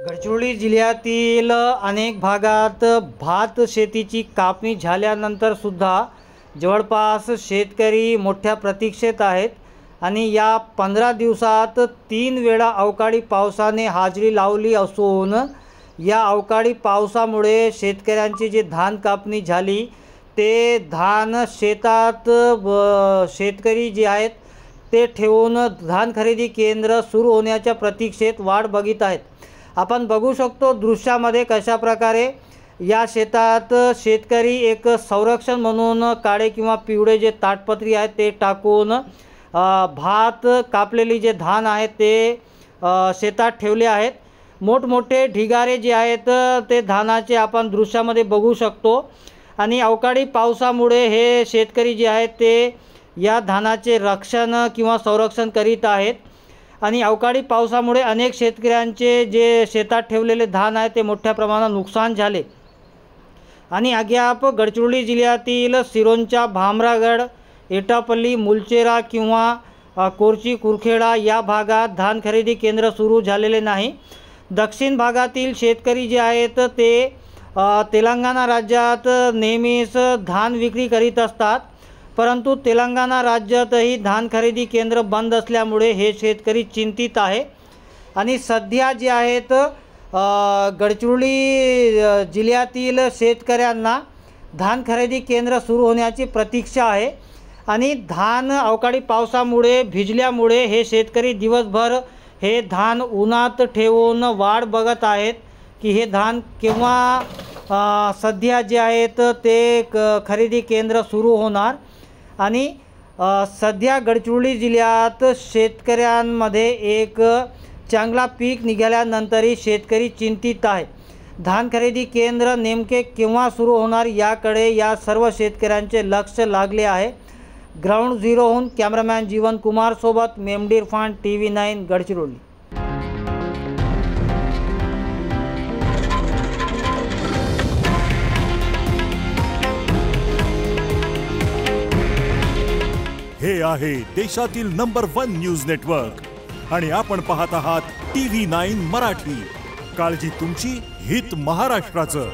गडचिरोली जिल्ह्यातील अनेक भागात भात शेतीची कापणी झाल्यानंतर सुद्धा जवळपास शेतकरी मोठ्या प्रतीक्षेत आहेत आणि या 15 दिवसात 3 वेळा अवकाळी पावसाने हाजरी लावली असून या अवकाळी पावसामुळे शेतकऱ्यांची जी धान कापणी झाली ते धान शेतात शेतकरी जे आहेत ते ठेवून धान खरेदी केंद्र सुरू होण्याच्या प्रतीक्षेत वाट बघत आहेत। आपण बघू शकतो दृश्यामध्ये कशा प्रकारे या शेतात शेतकरी एक संरक्षण म्हणून काळे किंवा पिवळे जे ताटपत्री आहेत ते टाकून भात कापलेली जे धान आहे ते शेतात ठेवले आहेत। मोठमोठे ढिगारे जे आहेत ते धानाचे आपण दृश्यामध्ये बघू शकतो आणि अवकाळी पावसामुळे हे शेतकरी जे आहेत ते या धानाचे रक्षण किंवा संरक्षण करीत आहेत आणि अवकाळी पावसामुळे अनेक शेतकऱ्यांचे जे शेतात ठेवलेले धान आहे ते मोठ्या प्रमाणात नुकसान झाले आणि अद्याप गडचिरोली जिल्ह्यातील सिरोंचा भामरागड एटापल्ली मुलचेरा किंवा कोरची कुरखेडा या भागात धान खरेदी केंद्र सुरू झालेले नाही। दक्षिण भागातील शेतकरी जे आहेत ते तेलंगणा राज्यात नेहमीच धान विक्री करीत असतात, परंतु तेलंगणा राज्यातही धान खरेदी केंद्र बंद असल्यामुळे हे शेतकरी चिंतित आहे आणि सध्या जे आहेत गडचिरोली जिल्ह्यातील शेतकऱ्यांना धान खरेदी केंद्र सुरू होण्याची प्रतीक्षा आहे आणि धान अवकाळी पावसामुळे भिजल्यामुळे हे शेतकरी दिवसभर हे धान उन्हात ठेवून वाट बघत आहेत की हे धान केव्हा सध्या जे आहेत ते खरेदी केंद्र सुरू होणार आणि सध्या गडचिरोली जिल्ह्यात शेतकऱ्यांमध्ये एक चांगला पीक निघाल्यानंतरही शेतकरी चिंतित आहे। धान खरेदी केंद्र नेमके केव्हा सुरू होणार याकडे या सर्व शेतकऱ्यांचे लक्ष लागले आहे। ग्राउंड झिरोहून कॅमेरामॅन जीवन कुमार सोबत मेमडी इरफान TV9 गडचिरोली। हे आहे देशातील नंबर 1 न्यूज नेटवर्क आणि आपण पाहत आहात TV9 मराठी। काळजी तुमची, हित महाराष्ट्राचं।